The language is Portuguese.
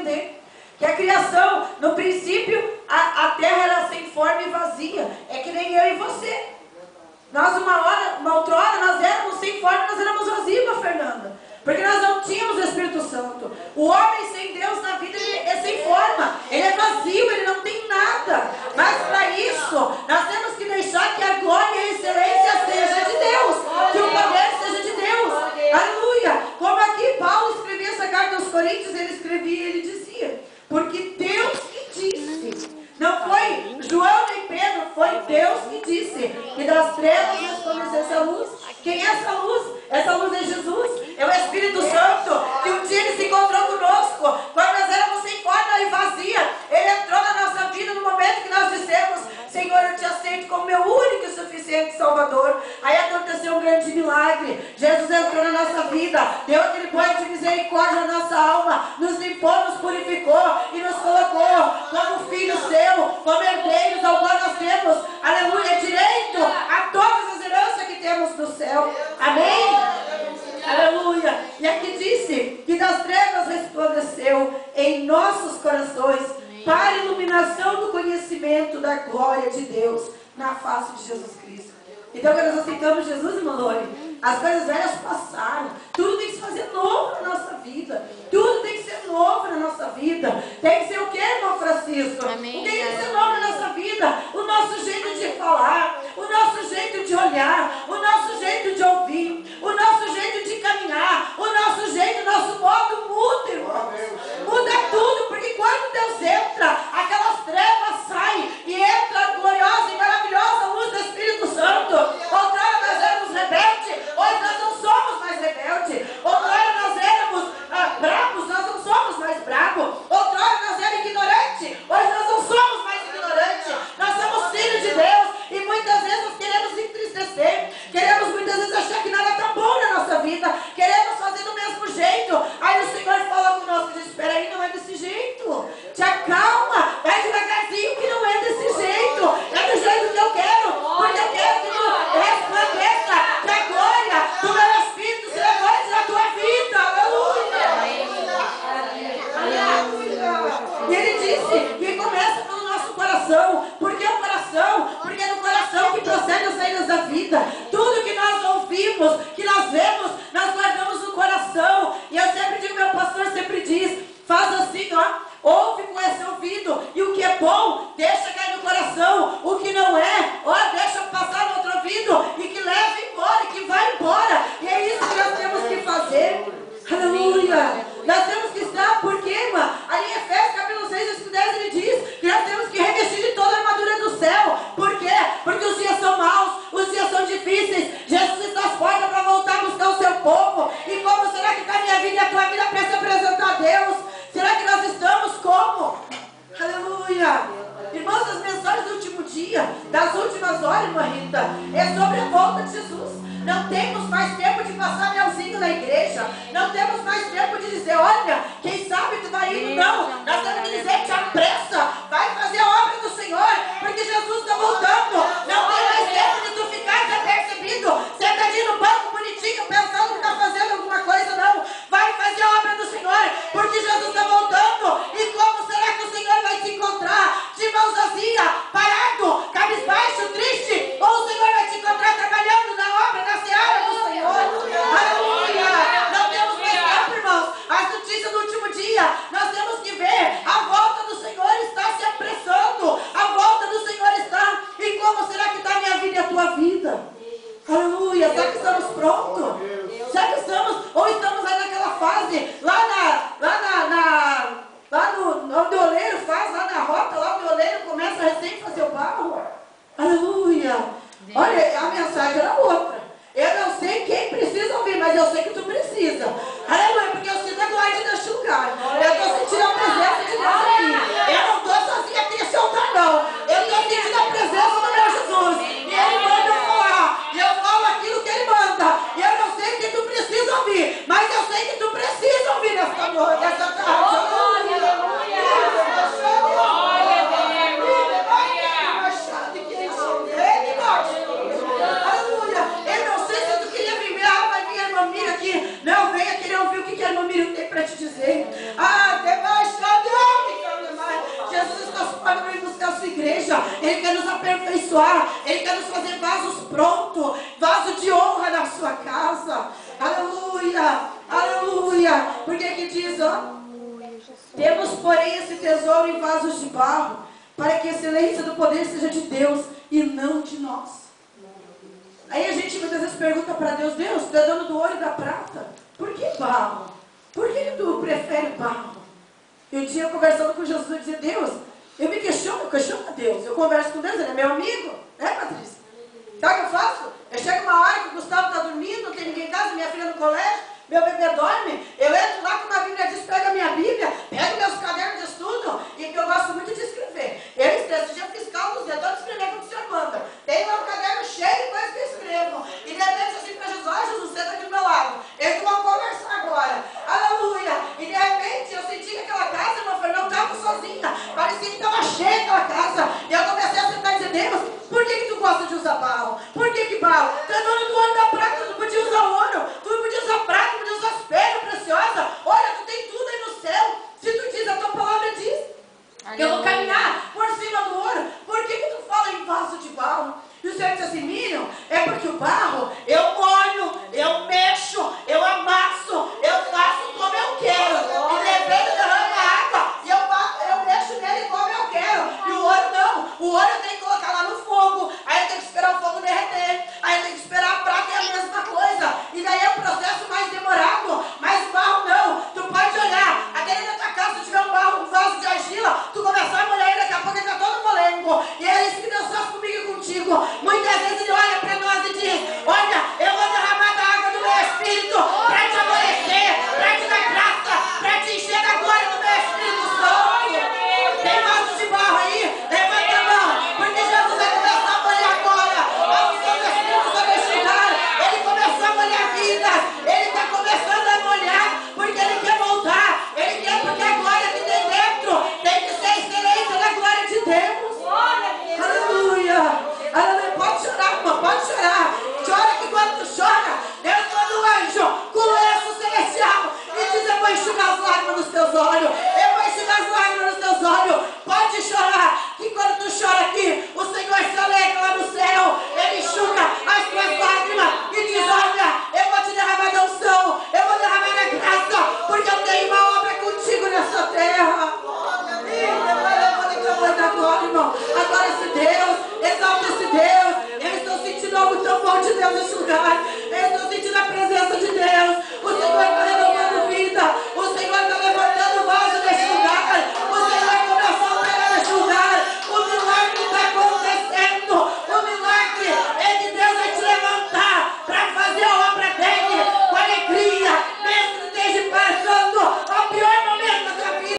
entender. Que a criação, no princípio, a terra era sem forma e vazia. É que nem eu e você. Nós uma outra hora, nós éramos sem forma, nós éramos vazios, Fernanda. Porque nós não tínhamos o Espírito Santo. O homem sem Deus na vida, ele é sem forma. Ele é vazio, ele não tem nada. Mas para isso, nós temos que deixar que a glória e a excelência seja de Deus. Que o poder seja de Deus. Aleluia. Como aqui Paulo escrevia essa carta aos Coríntios, ele escrevia e ele dizia: porque Deus que disse. Não foi João nem Pedro, foi Deus que disse que das trevas resplandecesse a luz. Quem é essa luz? Essa luz é Jesus, é o Espírito Santo, que um dia ele se encontrou conosco, quando nós éramos sem forma e vazia. Ele entrou na nossa vida no momento que nós dissemos: Senhor, eu te aceito como meu único e suficiente Salvador. Aí aconteceu um grande milagre. Jesus entrou na nossa vida, deu aquele banho de misericórdia na nossa alma, nos limpou, nos purificou e nos colocou como filho seu, como herdeiros ao qual nós temos, aleluia, direito a todas as heranças que temos do céu. Amém? Aleluia. E aqui disse que das trevas resplandeceu em nossos corações para a iluminação do conhecimento da glória de Deus na face de Jesus Cristo. Então, quando nós aceitamos Jesus, irmã Lore, as coisas velhas passaram. Tudo tem que se fazer novo na nossa vida. Tudo tem que ser novo na nossa vida. Tem que ser o que, irmão Francisco? Amém. O que tem que ser novo na nossa vida? O nosso jeito de falar, o nosso jeito de olhar, o nosso jeito de ouvir, o nosso jeito de caminhar, o nosso jeito, o nosso modo muda, irmãos. Muda tudo, porque quando Deus entra, aquelas trevas saem e entra a gloriosa e maravilhosa luz do Espírito Santo. Outrora nós éramos rebeldes, hoje nós não somos mais rebeldes. Outrora nós éramos bravos, nós não somos mais bravos. Outrora nós éramos ignorantes, hoje nós não somos mais ignorantes. Nós somos filhos de Deus e muitas vezes nós queremos entristecer, queremos muitas vezes achar que nada está bom na nossa vida, queremos fazer do mesmo jeito. Aí o Senhor fala conosco e diz: espera aí, não é desse jeito, te acalma, vai devagarzinho que não é desse jeito, é do jeito que eu quero, porque eu quero que tu resplandeça, que a glória do meu Espírito se levante na tua vida. Aleluia. E ele disse que começa pelo nosso coração. Por que o coração? Porque é no coração que procede as saídas da vida. Tudo que nós ouvimos, que nós vemos, nós guardamos no coração. E eu sempre digo, meu pastor sempre diz: faz assim, ó. Ouve com esse ouvido, e o que é bom, deixa cair no coração. O que não é, ó, deixa passar no outro ouvido, e que leve embora, e que vai embora. E é isso que nós temos que fazer. Aleluia. Nós temos que estar, porque, irmã, ali em Efésios capítulo 6, versículo 10, ele diz que nós temos que revestir de toda a armadura do céu. Por quê? Porque os dias são maus, os dias são difíceis. Jesus está às portas para voltar a buscar o seu povo. E como será que está a minha vida e a tua vida para se apresentar a Deus? Será que nós estamos como? Aleluia. Irmãos, as mensagens do último dia, das últimas horas, irmã Rita, é sobre a volta de Jesus. Não temos mais tempo de passar melzinho na igreja. Não temos mais tempo de dizer: olha, quem sabe tu vai indo. Não, nós temos que dizer: te apressa, vai fazer a obra do Senhor, porque Jesus está voltando. Não tem mais tempo de tu ficar desapercebido, sentadinho no banco bonitinho, pensando que está fazendo alguma coisa. Não, vai fazer a obra do Senhor, porque Jesus está voltando. E como será que o Senhor vai se encontrar? De mãos vazias, parado, cabisbaixo, triste? Ou o Senhor vai te encontrar trabalhando na obra, na seara do Senhor? Aleluia! Não temos mais tempo, irmãos. As notícias do último dia, nós temos que ver: a volta do Senhor está se apressando, a volta do Senhor está. E como será que está a minha vida e a tua vida? Aleluia! Será que estamos prontos? Será que estamos, ou estamos aí naquela fase, lá onde o oleiro faz, lá na rota, lá onde o oleiro começa a recém fazer o barro? Aleluia! Olha, a mensagem era outra. Eu não sei quem precisa ouvir, mas eu sei que tu precisa. Aleluia, porque eu sinto a glória neste lugar. Eu estou sentindo a presença de Deus aqui. Eu não estou sozinha aqui nesse altar, não. Eu estou sentindo a presença do meu Jesus. E Ele manda eu falar. E eu falo aquilo que Ele manda. E eu não sei o que tu precisa ouvir, mas eu sei que tu precisa ouvir nessa noite, nessa tarde. Aleluia. Não, venha querer ouvir o que a irmã Miriam tem para te dizer. Ah, debaixado abençoar. Ele quer nos fazer vasos prontos, vaso de honra na sua casa. Aleluia, aleluia. Porque aqui diz, ó, temos, porém, esse tesouro em vasos de barro, para que a excelência do poder seja de Deus e não de nós. Aí a gente muitas vezes pergunta para Deus, Deus, tu é dono do ouro e da prata? Por que barro? Por que tu prefere barro? E um dia eu conversando com Jesus, eu dizia, Deus, eu questiono a Deus. Eu converso com Deus, ele é meu amigo, né, Patrícia? Sabe o que eu faço? Eu chego uma hora que o Gustavo está dormindo, não tem ninguém em casa, minha filha no colégio, meu bebê dorme,